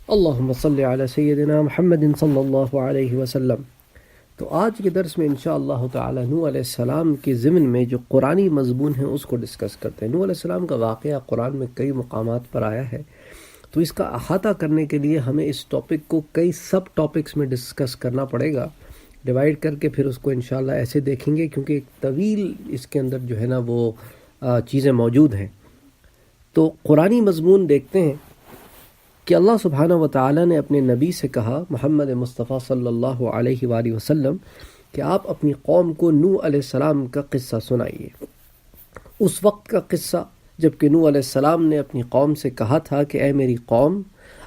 اللہم صلی علی سیدنا محمد صلی اللہ علیہ وسلم۔ تو آج کے درس میں انشاءاللہ تعالی نوح علیہ السلام کے ضمن میں جو قرآنی مضمون ہیں اس کو ڈسکس کرتے ہیں۔ نوح علیہ السلام کا واقعہ قرآن میں کئی مقامات پر آیا ہے، تو اس کا احاطہ کرنے کے لیے ہمیں اس ٹاپک کو کئی سب ٹاپکس میں ڈسکس کرنا پڑے گا، ڈیوائیڈ کر کے پھر اس کو انشاءاللہ ایسے دیکھیں گے، کیونکہ ایک طویل اس کے اندر جو ہے نا وہ چیزیں موجود ہیں۔ تو قرآنی مضمون دیکھتے ہیں کہ اللہ سبحانہ و تعالی نے اپنے نبی سے کہا محمد مصطفیٰ صلی اللہ علیہ وآلہ وسلم کہ آپ اپنی قوم کو نوح علیہ السلام کا قصہ سنائیے۔ اس وقت کا قصہ جب کہ نوح علیہ السلام نے اپنی قوم سے کہا تھا کہ اے میری قوم،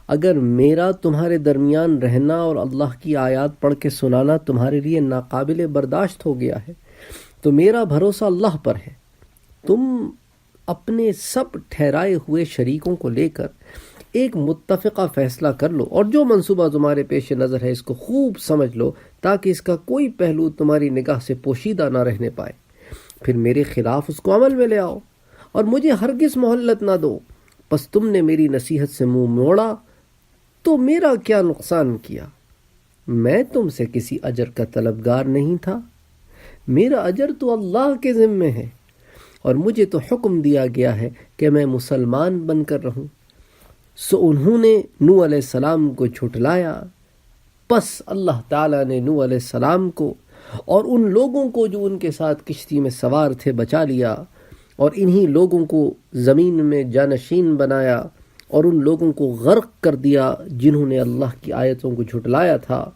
اگر میرا تمہارے درمیان رہنا اور اللہ کی آیات پڑھ کے سنانا تمہارے لیے ناقابل برداشت ہو گیا ہے تو میرا بھروسہ اللہ پر ہے۔ تم اپنے سب ٹھہرائے ہوئے شریکوں کو لے کر ایک متفقہ فیصلہ کر لو، اور جو منصوبہ تمہارے پیش نظر ہے اس کو خوب سمجھ لو تاکہ اس کا کوئی پہلو تمہاری نگاہ سے پوشیدہ نہ رہنے پائے۔ پھر میرے خلاف اس کو عمل میں لے آؤ اور مجھے ہرگز مہلت نہ دو۔ پس تم نے میری نصیحت سے منہ موڑا تو میرا کیا نقصان کیا؟ میں تم سے کسی اجر کا طلبگار نہیں تھا، میرا اجر تو اللہ کے ذمے ہے، اور مجھے تو حکم دیا گیا ہے کہ میں مسلمان بن کر رہوں۔ سو انہوں نے نوح علیہ السلام کو جھٹلایا، پس اللہ تعالیٰ نے نوح علیہ السلام کو اور ان لوگوں کو جو ان کے ساتھ کشتی میں سوار تھے بچا لیا، اور انہی لوگوں کو زمین میں جانشین بنایا اور ان لوگوں کو غرق کر دیا جنہوں نے اللہ کی آیتوں کو جھٹلایا تھا۔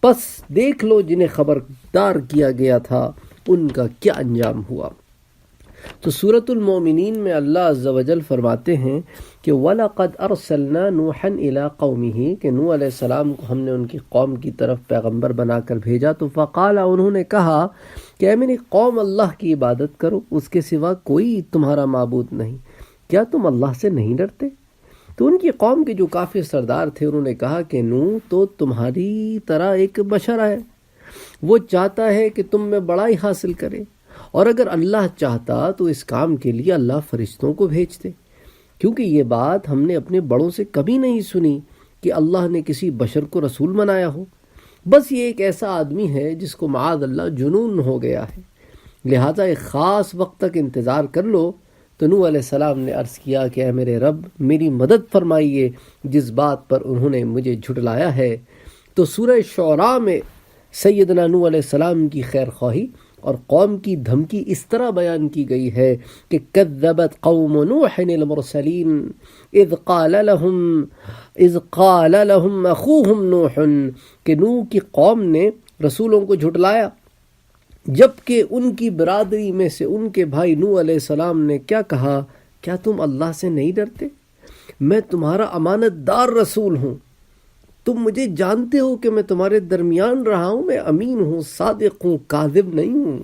پس دیکھ لو جنہیں خبردار کیا گیا تھا ان کا کیا انجام ہوا۔ تو سورۃ المومنین میں اللہ عز و جل فرماتے ہیں کہ وَلَقَدْ أَرْسَلْنَا نُوحًا إِلَىٰ قَوْمِهِ کہ نوح علیہ السلام کو ہم نے ان کی قوم کی طرف پیغمبر بنا کر بھیجا، تو فقال انہوں نے کہا کہ اے میری قوم، اللہ کی عبادت کرو، اس کے سوا کوئی تمہارا معبود نہیں، کیا تم اللہ سے نہیں ڈرتے؟ تو ان کی قوم کے جو کافر سردار تھے انہوں نے کہا کہ نوح تو تمہاری طرح ایک بشر ہے، وہ چاہتا ہے کہ تم میں بڑائی حاصل کرے، اور اگر اللہ چاہتا تو اس کام کے لیے اللہ فرشتوں کو بھیجتے، کیونکہ یہ بات ہم نے اپنے بڑوں سے کبھی نہیں سنی کہ اللہ نے کسی بشر کو رسول بنایا ہو۔ بس یہ ایک ایسا آدمی ہے جس کو معاذ اللہ جنون ہو گیا ہے، لہٰذا ایک خاص وقت تک انتظار کر لو۔ تو نوح علیہ السلام نے عرض کیا کہ اے میرے رب، میری مدد فرمائیے جس بات پر انہوں نے مجھے جھٹلایا ہے۔ تو سورہ شعراء میں سیدنا نوح علیہ السلام کی خیر خواہی اور قوم کی دھمکی اس طرح بیان کی گئی ہے کہ کذبت قوم نوح المرسلین اذ قال لهم اخوهم نوح کہ نوح کی قوم نے رسولوں کو جھٹلایا، جبکہ ان کی برادری میں سے ان کے بھائی نوح علیہ السلام نے کیا کہا؟ کیا تم اللہ سے نہیں ڈرتے؟ میں تمہارا امانت دار رسول ہوں، تم مجھے جانتے ہو کہ میں تمہارے درمیان رہا ہوں، میں امین ہوں، صادق ہوں، کاذب نہیں ہوں،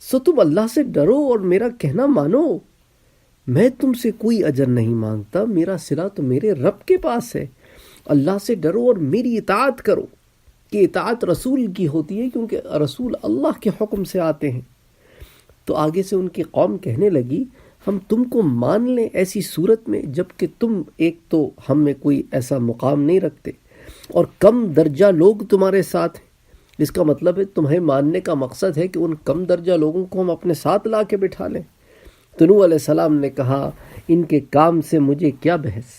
سو تم اللہ سے ڈرو اور میرا کہنا مانو۔ میں تم سے کوئی اجر نہیں مانگتا، میرا صلہ تو میرے رب کے پاس ہے۔ اللہ سے ڈرو اور میری اطاعت کرو، کہ اطاعت رسول کی ہوتی ہے کیونکہ رسول اللہ کے حکم سے آتے ہیں۔ تو آگے سے ان کی قوم کہنے لگی ہم تم کو مان لیں ایسی صورت میں جبکہ تم ایک تو ہم میں کوئی ایسا مقام نہیں رکھتے اور کم درجہ لوگ تمہارے ساتھ ہیں۔ اس کا مطلب ہے تمہیں ماننے کا مقصد ہے کہ ان کم درجہ لوگوں کو ہم اپنے ساتھ لا کے بٹھا لیں۔ تو نوح علیہ السلام نے کہا ان کے کام سے مجھے کیا بحث،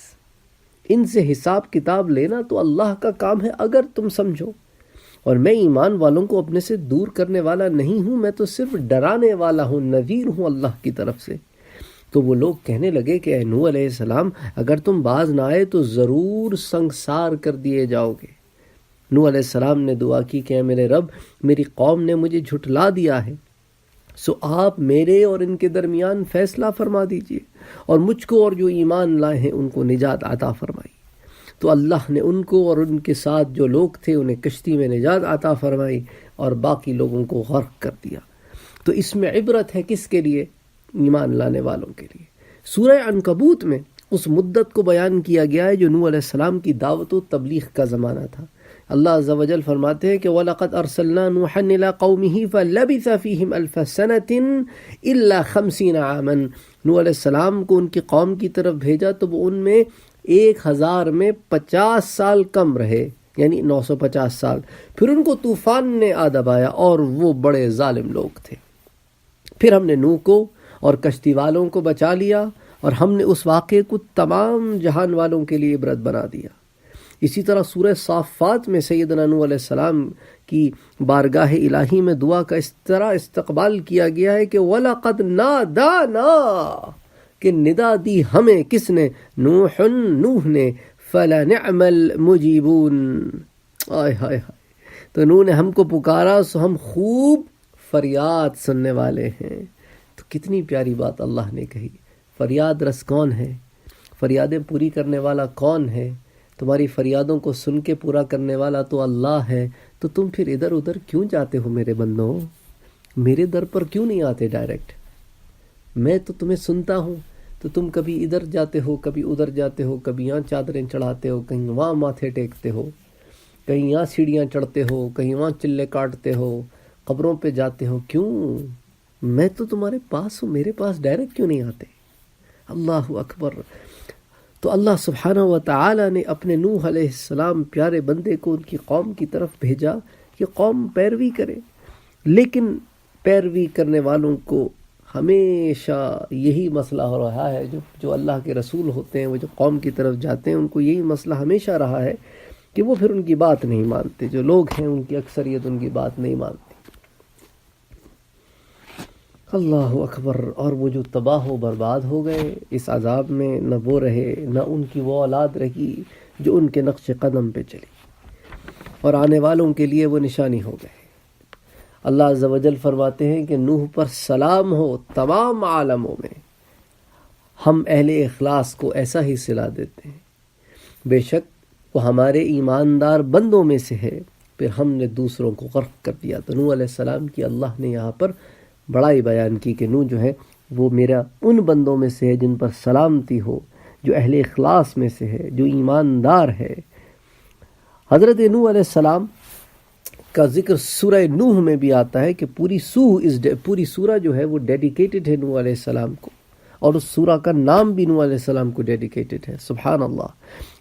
ان سے حساب کتاب لینا تو اللہ کا کام ہے اگر تم سمجھو، اور میں ایمان والوں کو اپنے سے دور کرنے والا نہیں ہوں، میں تو صرف ڈرانے والا ہوں، نذیر ہوں اللہ کی طرف سے۔ تو وہ لوگ کہنے لگے کہ اے نوح علیہ السلام، اگر تم باز نہ آئے تو ضرور سنگسار کر دیے جاؤ گے۔ نوح علیہ السلام نے دعا کی کہ اے میرے رب، میری قوم نے مجھے جھٹلا دیا ہے، سو آپ میرے اور ان کے درمیان فیصلہ فرما دیجئے، اور مجھ کو اور جو ایمان لائے ہیں ان کو نجات عطا فرمائی۔ تو اللہ نے ان کو اور ان کے ساتھ جو لوگ تھے انہیں کشتی میں نجات عطا فرمائی اور باقی لوگوں کو غرق کر دیا۔ تو اس میں عبرت ہے کس کے لیے؟ ایمان لانے والوں کے لیے۔ سورہ عنکبوت میں اس مدت کو بیان کیا گیا ہے جو نوح علیہ السلام کی دعوت و تبلیغ کا زمانہ تھا۔ اللہ عز و جل فرماتے ہیں کہ وَلَقَدْ أَرْسَلْنَا نُوحًا إِلَىٰ قَوْمِهِ فَلَبِثَ فِيهِمْ أَلْفَ سَنَةٍ إِلَّا 50 عَامًا نوح علیہ السلام کو ان کی قوم کی طرف بھیجا تو وہ ان میں 1000 میں 50 سال کم رہے، یعنی 950 سال. پھر ان کو طوفان نے آ دبایا اور وہ بڑے ظالم لوگ تھے. پھر ہم نے نوح کو اور کشتی والوں کو بچا لیا اور ہم نے اس واقعے کو تمام جہان والوں کے لیے عبرت بنا دیا. اسی طرح سورہ صافات میں سیدنا نوح علیہ السلام کی بارگاہ الہی میں دعا کا اس طرح استقبال کیا گیا ہے کہ وَلَقَدْ نَادَانَا، کہ ندا دی ہمیں کس نے؟ نوح نے. فَلَنِعْمَ الْمُجِيبُونَ، آئے ہائے ہائے، تو نوح نے ہم کو پکارا سو ہم خوب فریاد سننے والے ہیں. تو کتنی پیاری بات اللہ نے کہی. فریاد رس کون ہے؟ فریادیں پوری کرنے والا کون ہے؟ تمہاری فریادوں کو سن کے پورا کرنے والا تو اللہ ہے. تو تم پھر ادھر ادھر کیوں جاتے ہو میرے بندوں؟ میرے در پر کیوں نہیں آتے ڈائریکٹ؟ میں تو تمہیں سنتا ہوں، تو تم کبھی ادھر جاتے ہو، کبھی ادھر جاتے ہو، کبھی یہاں چادریں چڑھاتے ہو، کہیں وہاں ماتھے ٹیکتے ہو، کہیں یہاں سیڑھیاں چڑھتے ہو، کہیں وہاں چلے کاٹتے ہو، قبروں پہ جاتے ہو. کیوں؟ میں تو تمہارے پاس ہوں، میرے پاس ڈائریکٹ کیوں نہیں آتے؟ اللہ اکبر. تو اللہ سبحانہ و تعالی نے اپنے نوح علیہ السلام پیارے بندے کو ان کی قوم کی طرف بھیجا کہ قوم پیروی کرے. لیکن پیروی کرنے والوں کو ہمیشہ یہی مسئلہ ہو رہا ہے، جو اللہ کے رسول ہوتے ہیں، وہ جو قوم کی طرف جاتے ہیں، ان کو یہی مسئلہ ہمیشہ رہا ہے کہ وہ پھر ان کی بات نہیں مانتے. جو لوگ ہیں ان کی اکثریت ان کی بات نہیں مانتی. اللہ اکبر. اور وہ جو تباہ و برباد ہو گئے اس عذاب میں، نہ وہ رہے نہ ان کی وہ اولاد رہی جو ان کے نقش قدم پہ چلی، اور آنے والوں کے لیے وہ نشانی ہو گئے. اللہ عز و جل فرماتے ہیں کہ نوح پر سلام ہو تمام عالموں میں. ہم اہل اخلاص کو ایسا ہی صلہ دیتے ہیں. بے شک وہ ہمارے ایماندار بندوں میں سے ہے، پھر ہم نے دوسروں کو غرق کر دیا. تو نوح علیہ السلام کی اللہ نے یہاں پر بڑائی بیان کی کہ نوح جو ہے وہ میرا ان بندوں میں سے ہے جن پر سلامتی ہو، جو اہل اخلاص میں سے ہے، جو ایماندار ہے. حضرت نوح علیہ السلام کا ذکر سورہ نوح میں بھی آتا ہے کہ پوری سورہ جو ہے وہ ڈیڈیکیٹڈ ہے نوح علیہ السلام کو، اور اس سورہ کا نام بھی نوح علیہ السلام کو ڈیڈیکیٹڈ ہے. سبحان اللہ.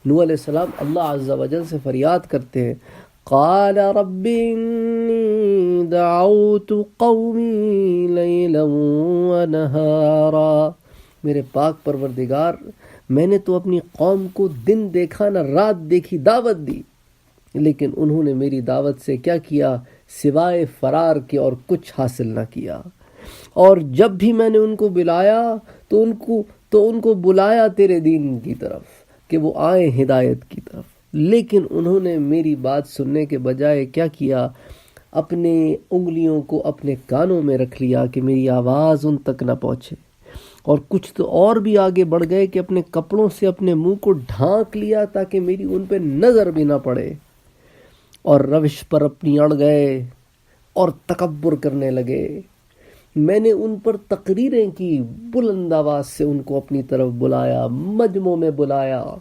نوح علیہ السلام اللہ عز و جل سے فریاد کرتے ہیں، قال رب انی دعوت قومی لیلا ونہارا. میرے پاک پروردگار، میں نے تو اپنی قوم کو دن دیکھا نہ رات دیکھی، دعوت دی، لیکن انہوں نے میری دعوت سے کیا کیا؟ سوائے فرار کے اور کچھ حاصل نہ کیا. اور جب بھی میں نے ان کو بلایا تو ان کو بلایا تیرے دین کی طرف کہ وہ آئیں ہدایت کی طرف، لیکن انہوں نے میری بات سننے کے بجائے کیا کیا؟ اپنے انگلیوں کو اپنے کانوں میں رکھ لیا کہ میری آواز ان تک نہ پہنچے. اور کچھ تو اور بھی آگے بڑھ گئے کہ اپنے کپڑوں سے اپنے منہ کو ڈھانک لیا تاکہ میری ان پہ نظر بھی نہ پڑے، اور روش پر اپنی اڑ گئے اور تکبر کرنے لگے. میں نے ان پر تقریریں کی، بلند آواز سے ان کو اپنی طرف بلایا، مجمعوں میں بلایا،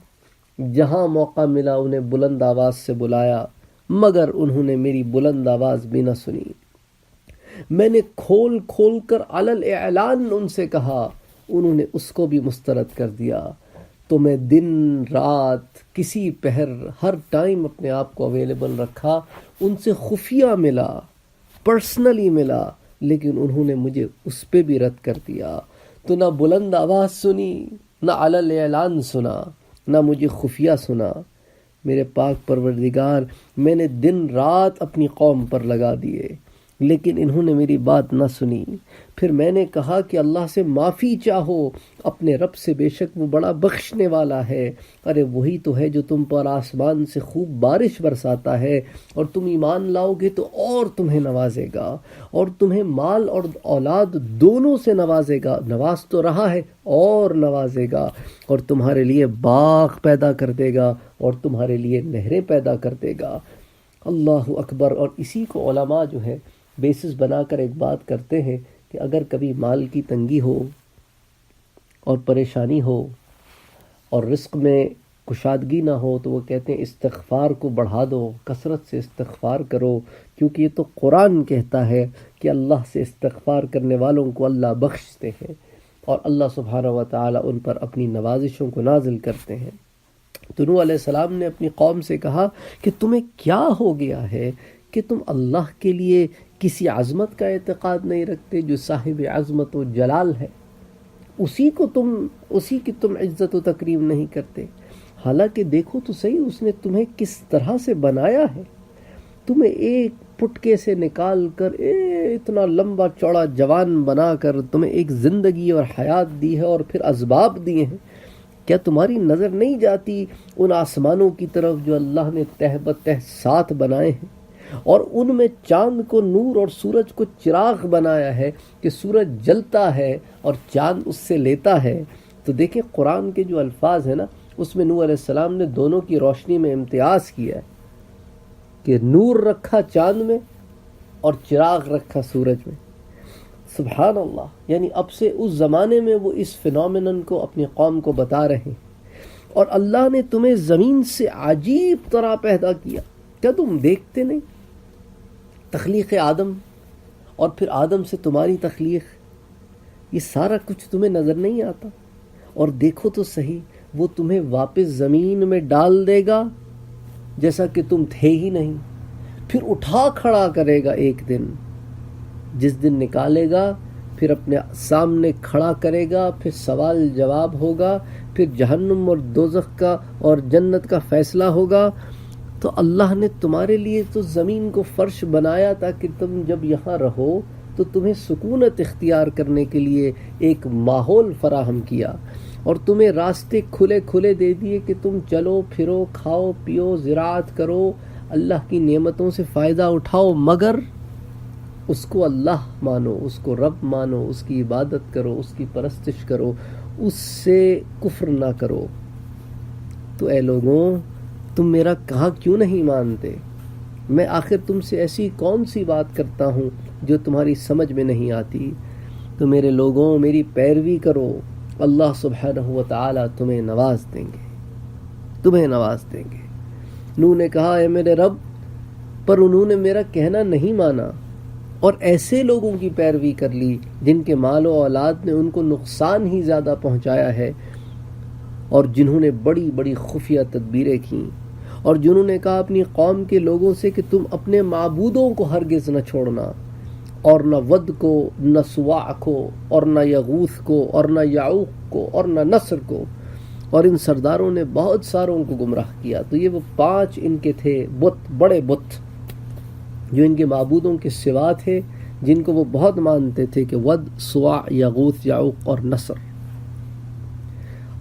جہاں موقع ملا انہیں بلند آواز سے بلایا، مگر انہوں نے میری بلند آواز بھی نہ سنی. میں نے کھول کھول کر علل اعلان ان سے کہا، انہوں نے اس کو بھی مسترد کر دیا. تو میں دن رات کسی پہر ہر ٹائم اپنے آپ کو اویلیبل رکھا، ان سے خفیہ ملا، پرسنلی ملا، لیکن انہوں نے مجھے اس پہ بھی رد کر دیا. تو نہ بلند آواز سنی، نہ علل اعلان سنا، نہ مجھے خفیہ سنا. میرے پاک پروردگار، میں نے دن رات اپنی قوم پر لگا دیے، لیکن انہوں نے میری بات نہ سنی. پھر میں نے کہا کہ اللہ سے معافی چاہو اپنے رب سے، بے شک وہ بڑا بخشنے والا ہے. ارے وہی تو ہے جو تم پر آسمان سے خوب بارش برساتا ہے، اور تم ایمان لاؤ گے تو اور تمہیں نوازے گا، اور تمہیں مال اور اولاد دونوں سے نوازے گا. نواز تو رہا ہے اور نوازے گا، اور تمہارے لیے باغ پیدا کر دے گا، اور تمہارے لیے نہریں پیدا کر دے گا. اللہ اکبر. اور اسی کو علماء جو ہے بیسس بنا کر ایک بات کرتے ہیں کہ اگر کبھی مال کی تنگی ہو اور پریشانی ہو اور رزق میں کشادگی نہ ہو تو وہ کہتے ہیں استغفار کو بڑھا دو، کثرت سے استغفار کرو، کیونکہ یہ تو قرآن کہتا ہے کہ اللہ سے استغفار کرنے والوں کو اللہ بخشتے ہیں. اور اللہ سبحانہ و تعالیٰ ان پر اپنی نوازشوں کو نازل کرتے ہیں۔ تو نوح علیہ السلام نے اپنی قوم سے کہا کہ تمہیں کیا ہو گیا ہے کہ تم اللہ کے لیے کسی عظمت کا اعتقاد نہیں رکھتے جو صاحب عظمت و جلال ہے، اسی کی تم عزت و تکریم نہیں کرتے۔ حالانکہ دیکھو تو صحیح اس نے تمہیں کس طرح سے بنایا ہے، تمہیں ایک پٹکے سے نکال کر اتنا لمبا چوڑا جوان بنا کر تمہیں ایک زندگی اور حیات دی ہے اور پھر اسباب دیے ہیں۔ کیا تمہاری نظر نہیں جاتی ان آسمانوں کی طرف جو اللہ نے تہ بتہ 7 بنائے ہیں، اور ان میں چاند کو نور اور سورج کو چراغ بنایا ہے کہ سورج جلتا ہے اور چاند اس سے لیتا ہے۔ تو دیکھیں قرآن کے جو الفاظ ہیں نا، اس میں نوح علیہ السلام نے دونوں کی روشنی میں امتیاز کیا ہے کہ نور رکھا چاند میں اور چراغ رکھا سورج میں۔ سبحان اللہ، یعنی اب سے اس زمانے میں وہ اس فینومینن کو اپنی قوم کو بتا رہے ہیں۔ اور اللہ نے تمہیں زمین سے عجیب طرح پیدا کیا، کیا تم دیکھتے نہیں؟ تخلیق آدم اور پھر آدم سے تمہاری تخلیق، یہ سارا کچھ تمہیں نظر نہیں آتا؟ اور دیکھو تو صحیح، وہ تمہیں واپس زمین میں ڈال دے گا جیسا کہ تم تھے ہی نہیں، پھر اٹھا کھڑا کرے گا ایک دن، جس دن نکالے گا پھر اپنے سامنے کھڑا کرے گا، پھر سوال جواب ہوگا، پھر جہنم اور دوزخ کا اور جنت کا فیصلہ ہوگا۔ تو اللہ نے تمہارے لیے تو زمین کو فرش بنایا تاکہ تم جب یہاں رہو تو تمہیں سکونت اختیار کرنے کے لیے ایک ماحول فراہم کیا، اور تمہیں راستے کھلے کھلے دے دیے کہ تم چلو پھرو، کھاؤ پیو، زراعت کرو، اللہ کی نعمتوں سے فائدہ اٹھاؤ، مگر اس کو اللہ مانو، اس کو رب مانو، اس کی عبادت کرو، اس کی پرستش کرو، اس سے کفر نہ کرو۔ تو اے لوگوں، تم میرا کہا کیوں نہیں مانتے؟ میں آخر تم سے ایسی کون سی بات کرتا ہوں جو تمہاری سمجھ میں نہیں آتی؟ تو میرے لوگوں، میری پیروی کرو، اللہ سبحانہ و تعالیٰ تمہیں نواز دیں گے، تمہیں نواز دیں گے۔ نوح نے کہا اے میرے رب، پر انہوں نے میرا کہنا نہیں مانا اور ایسے لوگوں کی پیروی کر لی جن کے مال و اولاد نے ان کو نقصان ہی زیادہ پہنچایا ہے، اور جنہوں نے بڑی بڑی خفیہ تدبیریں کیں، اور جنہوں نے کہا اپنی قوم کے لوگوں سے کہ تم اپنے معبودوں کو ہرگز نہ چھوڑنا، اور نہ ود کو، نہ سواع کو، اور نہ یغوث کو، اور نہ یعوق کو، اور نہ نصر کو۔ اور ان سرداروں نے بہت ساروں کو گمراہ کیا۔ تو یہ وہ 5 ان کے تھے بت، بڑے بت جو ان کے معبودوں کے سوا تھے، جن کو وہ بہت مانتے تھے، کہ ود، سواع، یغوث، یعوق اور نصر۔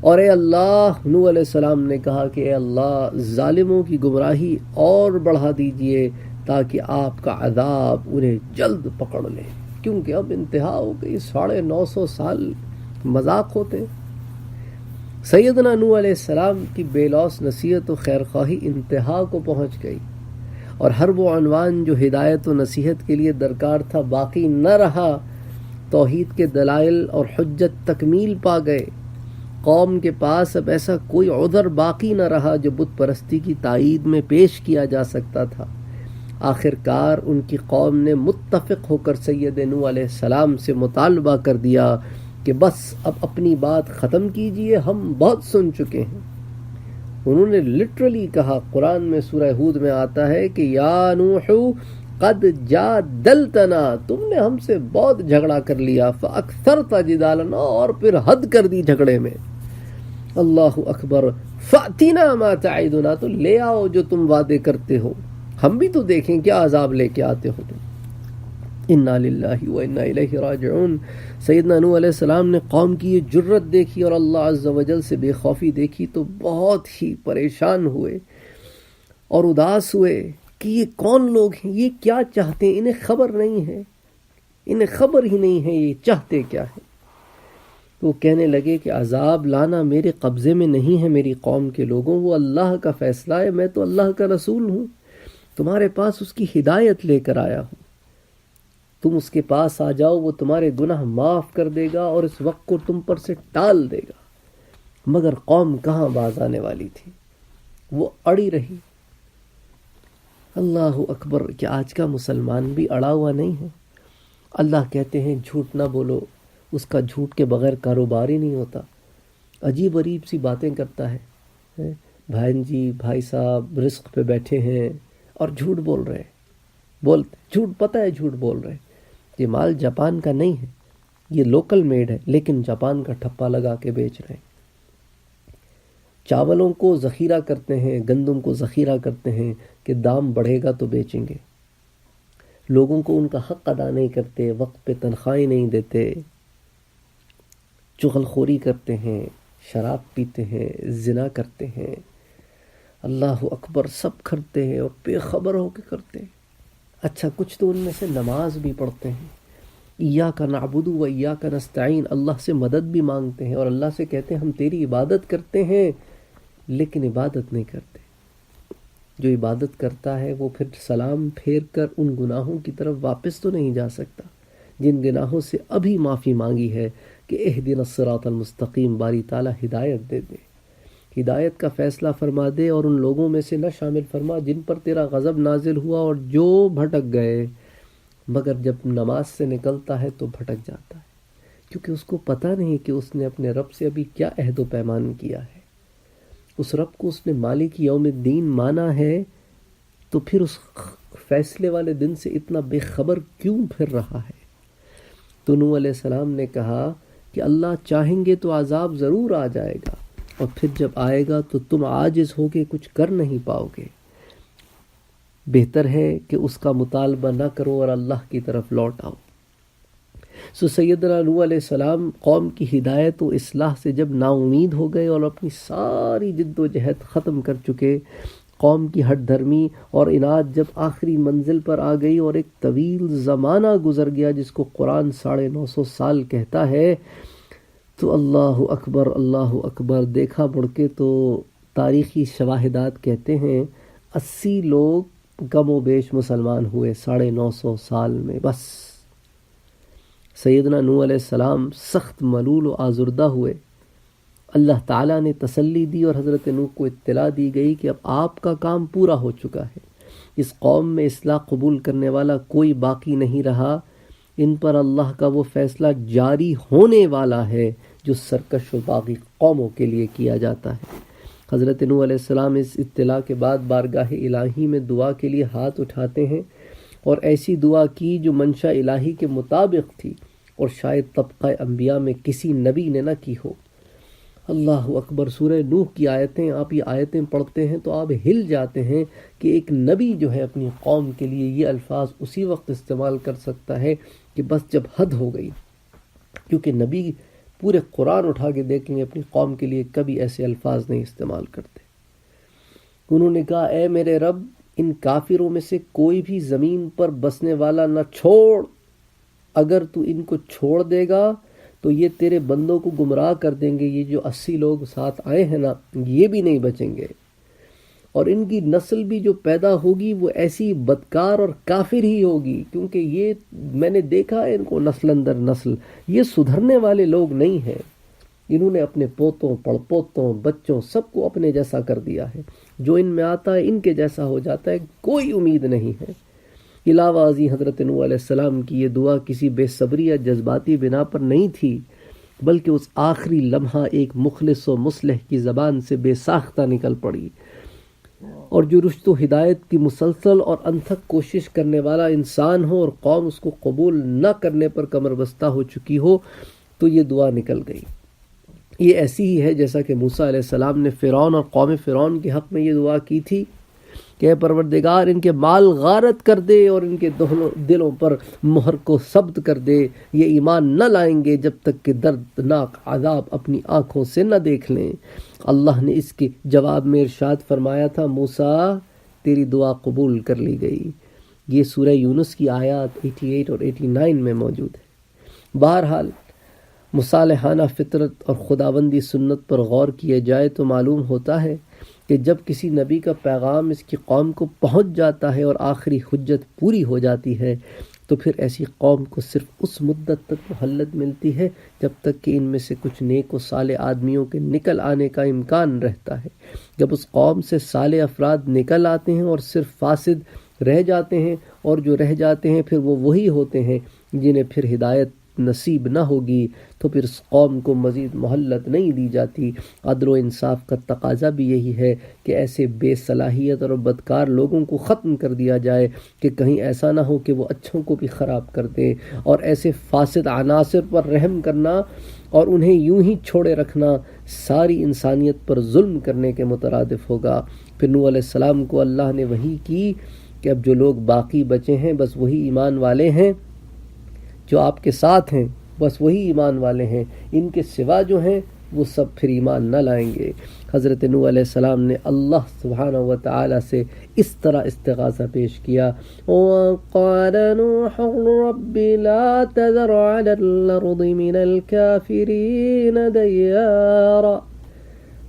اور اے اللہ، نوح علیہ السلام نے کہا کہ اے اللہ، ظالموں کی گمراہی اور بڑھا دیجئے تاکہ آپ کا عذاب انہیں جلد پکڑ لے، کیونکہ اب انتہا ہو گئی، 950 سال مذاق ہوتے۔ سیدنا نوح علیہ السلام کی بے لوث نصیحت و خیرخواہی انتہا کو پہنچ گئی، اور ہر وہ عنوان جو ہدایت و نصیحت کے لیے درکار تھا باقی نہ رہا۔ توحید کے دلائل اور حجت تکمیل پا گئے۔ قوم کے پاس اب ایسا کوئی عذر باقی نہ رہا جو بت پرستی کی تائید میں پیش کیا جا سکتا تھا۔ آخر کار ان کی قوم نے متفق ہو کر سید نوح علیہ السلام سے مطالبہ کر دیا کہ بس اب اپنی بات ختم کیجئے، ہم بہت سن چکے ہیں۔ انہوں نے لٹرلی کہا، قرآن میں سورہ ہود میں آتا ہے کہ یا نوح قد جادلتنا، تم نے ہم سے بہت جھگڑا کر لیا، فاکثرت جدالنا، اور پھر حد کر دی جھگڑے میں۔ اللہ اکبر، فاتنا ما تعدنا، تو لے آؤ جو تم وعدے کرتے ہو، ہم بھی تو دیکھیں کیا عذاب لے کے آتے ہو تم۔ انا للہ و انا الیہ راجعون۔ سیدنا نوح علیہ السلام نے قوم کی یہ جرت دیکھی اور اللہ عز و جل سے بے خوفی دیکھی تو بہت ہی پریشان ہوئے اور اداس ہوئے کہ یہ کون لوگ ہیں، یہ کیا چاہتے ہیں، انہیں خبر نہیں ہے، انہیں خبر ہی نہیں ہے یہ چاہتے کیا ہے۔ وہ کہنے لگے کہ عذاب لانا میرے قبضے میں نہیں ہے میری قوم کے لوگوں، وہ اللہ کا فیصلہ ہے، میں تو اللہ کا رسول ہوں، تمہارے پاس اس کی ہدایت لے کر آیا ہوں، تم اس کے پاس آ جاؤ، وہ تمہارے گناہ معاف کر دے گا اور اس وقت کو تم پر سے ٹال دے گا۔ مگر قوم کہاں باز آنے والی تھی، وہ اڑی رہی۔ اللہ اکبر، کہ آج کا مسلمان بھی اڑا ہوا نہیں ہے۔ اللہ کہتے ہیں جھوٹ نہ بولو اس کا جھوٹ کے بغیر کاروبار ہی نہیں ہوتا، عجیب عجیب سی باتیں کرتا ہے، بھائن جی بھائی صاحب رزق پہ بیٹھے ہیں اور جھوٹ بول رہے ہیں، بولتے جھوٹ، پتہ ہے جھوٹ بول رہے ہیں، یہ مال جاپان کا نہیں ہے، یہ لوکل میڈ ہے، لیکن جاپان کا ٹھپا لگا کے بیچ رہے ہیں۔ چاولوں کو ذخیرہ کرتے ہیں، گندم کو ذخیرہ کرتے ہیں کہ دام بڑھے گا تو بیچیں گے، لوگوں کو ان کا حق ادا نہیں کرتے، وقت پہ تنخواہیں نہیں دیتے، چغل خوری کرتے ہیں، شراب پیتے ہیں، زنا کرتے ہیں، اللہ اکبر سب کرتے ہیں اور بے خبر ہو کے کرتے ہیں۔ اچھا کچھ تو ان میں سے نماز بھی پڑھتے ہیں، ایاک نعبد و ایاک نستعین، اللہ سے مدد بھی مانگتے ہیں اور اللہ سے کہتے ہیں ہم تیری عبادت کرتے ہیں، لیکن عبادت نہیں کرتے۔ جو عبادت کرتا ہے وہ پھر سلام پھیر کر ان گناہوں کی طرف واپس تو نہیں جا سکتا جن گناہوں سے ابھی معافی مانگی ہے کہ اہدنا الصراط المستقیم، باری تعالیٰ ہدایت دے دے، ہدایت کا فیصلہ فرما دے اور ان لوگوں میں سے نہ شامل فرما جن پر تیرا غضب نازل ہوا اور جو بھٹک گئے، مگر جب نماز سے نکلتا ہے تو بھٹک جاتا ہے، کیونکہ اس کو پتہ نہیں کہ اس نے اپنے رب سے ابھی کیا عہد و پیمان کیا ہے، اس رب کو اس نے مالک یوم الدین مانا ہے، تو پھر اس فیصلے والے دن سے اتنا بے خبر کیوں پھر رہا ہے؟ تو نوح علیہ السلام نے کہا کہ اللہ چاہیں گے تو عذاب ضرور آ جائے گا، اور پھر جب آئے گا تو تم عاجز ہو کے کچھ کر نہیں پاؤ گے، بہتر ہے کہ اس کا مطالبہ نہ کرو اور اللہ کی طرف لوٹ آؤ۔ سو سیدنا نوح علیہ السلام قوم کی ہدایت و اصلاح سے جب نا امید ہو گئے اور اپنی ساری جد و جہد ختم کر چکے، قوم کی ہٹ دھرمی اور اناد جب آخری منزل پر آ گئی اور ایک طویل زمانہ گزر گیا جس کو قرآن 950 سال کہتا ہے، تو اللہ اکبر دیکھا مڑ کے تو تاریخی شواہدات کہتے ہیں 80 لوگ کم و بیش مسلمان ہوئے 950 سال میں بس۔ سیدنا نوح علیہ السلام سخت ملول و آزردہ ہوئے، اللہ تعالیٰ نے تسلی دی اور حضرت نوح کو اطلاع دی گئی کہ اب آپ کا کام پورا ہو چکا ہے، اس قوم میں اصلاح قبول کرنے والا کوئی باقی نہیں رہا، ان پر اللہ کا وہ فیصلہ جاری ہونے والا ہے جو سرکش و باغی قوموں کے لیے کیا جاتا ہے۔ حضرت نوح علیہ السلام اس اطلاع کے بعد بارگاہ الہی میں دعا کے لیے ہاتھ اٹھاتے ہیں اور ایسی دعا کی جو منشا الہی کے مطابق تھی اور شاید طبقہ انبیاء میں کسی نبی نے نہ کی ہو۔ اللہ اکبر، سورہ نوح کی آیتیں، آپ یہ آیتیں پڑھتے ہیں تو آپ ہل جاتے ہیں کہ ایک نبی جو ہے اپنی قوم کے لیے یہ الفاظ اسی وقت استعمال کر سکتا ہے کہ بس جب حد ہو گئی، کیونکہ نبی پورے قرآن اٹھا کے دیکھیں گے اپنی قوم کے لیے کبھی ایسے الفاظ نہیں استعمال کرتے۔ انہوں نے کہا اے میرے رب، ان کافروں میں سے کوئی بھی زمین پر بسنے والا نہ چھوڑ، اگر تو ان کو چھوڑ دے گا تو یہ تیرے بندوں کو گمراہ کر دیں گے، یہ جو 80 لوگ ساتھ آئے ہیں نا یہ بھی نہیں بچیں گے، اور ان کی نسل بھی جو پیدا ہوگی وہ ایسی بدکار اور کافر ہی ہوگی، کیونکہ یہ میں نے دیکھا ہے ان کو نسل اندر نسل، یہ سدھرنے والے لوگ نہیں ہیں، انہوں نے اپنے پوتوں پڑپوتوں بچوں سب کو اپنے جیسا کر دیا ہے، جو ان میں آتا ہے ان کے جیسا ہو جاتا ہے، کوئی امید نہیں ہے۔ علاوہ ازیں حضرت نوح علیہ السلام کی یہ دعا کسی بے صبری یا جذباتی بنا پر نہیں تھی، بلکہ اس آخری لمحہ ایک مخلص و مصلح کی زبان سے بے ساختہ نکل پڑی، اور جو رشد و ہدایت کی مسلسل اور انتھک کوشش کرنے والا انسان ہو اور قوم اس کو قبول نہ کرنے پر کمر بستہ ہو چکی ہو تو یہ دعا نکل گئی۔ یہ ایسی ہی ہے جیسا کہ موسیٰ علیہ السلام نے فرعون اور قوم فرعون کے حق میں یہ دعا کی تھی کہ اے پروردگار ان کے مال غارت کر دے اور ان کے دلوں پر مہر کو ثبت کر دے، یہ ایمان نہ لائیں گے جب تک کہ دردناک عذاب اپنی آنکھوں سے نہ دیکھ لیں۔ اللہ نے اس کے جواب میں ارشاد فرمایا تھا موسیٰ تیری دعا قبول کر لی گئی۔ یہ سورہ یونس کی آیات 88 اور 89 میں موجود ہے۔ بہرحال مصالحانہ فطرت اور خداوندی سنت پر غور کیے جائے تو معلوم ہوتا ہے کہ جب کسی نبی کا پیغام اس کی قوم کو پہنچ جاتا ہے اور آخری حجت پوری ہو جاتی ہے تو پھر ایسی قوم کو صرف اس مدت تک مہلت ملتی ہے جب تک کہ ان میں سے کچھ نیک و صالح آدمیوں کے نکل آنے کا امکان رہتا ہے۔ جب اس قوم سے صالح افراد نکل آتے ہیں اور صرف فاسد رہ جاتے ہیں، اور جو رہ جاتے ہیں پھر وہ وہی ہوتے ہیں جنہیں پھر ہدایت نصیب نہ ہوگی تو پھر اس قوم کو مزید مہلت نہیں دی جاتی۔ عدل و انصاف کا تقاضا بھی یہی ہے کہ ایسے بے صلاحیت اور بدکار لوگوں کو ختم کر دیا جائے کہ کہیں ایسا نہ ہو کہ وہ اچھوں کو بھی خراب کر دیں، اور ایسے فاسد عناصر پر رحم کرنا اور انہیں یوں ہی چھوڑے رکھنا ساری انسانیت پر ظلم کرنے کے مترادف ہوگا۔ پھر نوح علیہ السلام کو اللہ نے وحی کی کہ اب جو لوگ باقی بچے ہیں بس وہی ایمان والے ہیں جو آپ کے ساتھ ہیں، بس وہی ایمان والے ہیں، ان کے سوا جو ہیں وہ سب پھر ایمان نہ لائیں گے۔ حضرت نوح علیہ السلام نے اللہ سبحانہ و تعالی سے اس طرح استغاثہ پیش کیا، وَقَالَ نُوحٌ رَبِّ لَا تَذَرْ عَلَى الْأَرْضِ مِنَ الْكَافِرِينَ دَيَّارًا،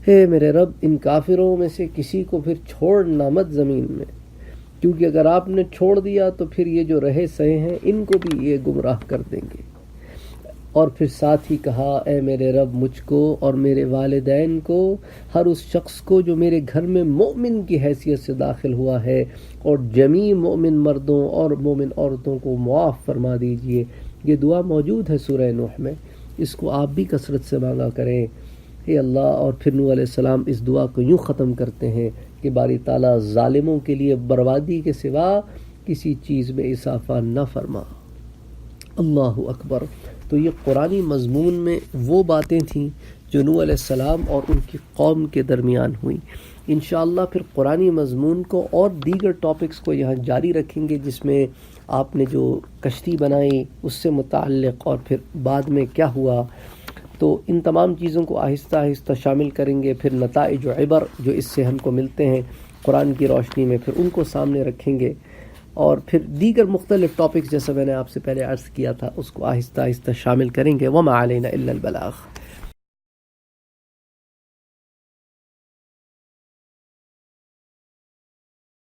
ہے میرے رب ان کافروں میں سے کسی کو پھر چھوڑنا مت زمین میں، کیونکہ اگر آپ نے چھوڑ دیا تو پھر یہ جو رہے سہے ہیں ان کو بھی یہ گمراہ کر دیں گے۔ اور پھر ساتھ ہی کہا، اے میرے رب مجھ کو اور میرے والدین کو، ہر اس شخص کو جو میرے گھر میں مومن کی حیثیت سے داخل ہوا ہے، اور جمیع مومن مردوں اور مومن عورتوں کو معاف فرما دیجئے۔ یہ دعا موجود ہے سورہ نوح میں، اس کو آپ بھی کثرت سے مانگا کریں، اے اللہ۔ اور پھر نوح علیہ السلام اس دعا کو یوں ختم کرتے ہیں کہ باری تعالیٰ ظالموں کے لیے بربادی کے سوا کسی چیز میں اضافہ نہ فرما۔ اللہ اکبر۔ تو یہ قرآنی مضمون میں وہ باتیں تھیں جو نوح علیہ السلام اور ان کی قوم کے درمیان ہوئیں۔ انشاءاللہ پھر قرآنی مضمون کو اور دیگر ٹاپکس کو یہاں جاری رکھیں گے، جس میں آپ نے جو کشتی بنائی اس سے متعلق اور پھر بعد میں کیا ہوا، تو ان تمام چیزوں کو آہستہ آہستہ شامل کریں گے۔ پھر نتائج و عبر جو اس سے ہم کو ملتے ہیں قرآن کی روشنی میں، پھر ان کو سامنے رکھیں گے، اور پھر دیگر مختلف ٹاپکس جیسا میں نے آپ سے پہلے عرض کیا تھا اس کو آہستہ آہستہ شامل کریں گے۔ وما علینا الا البلاغ۔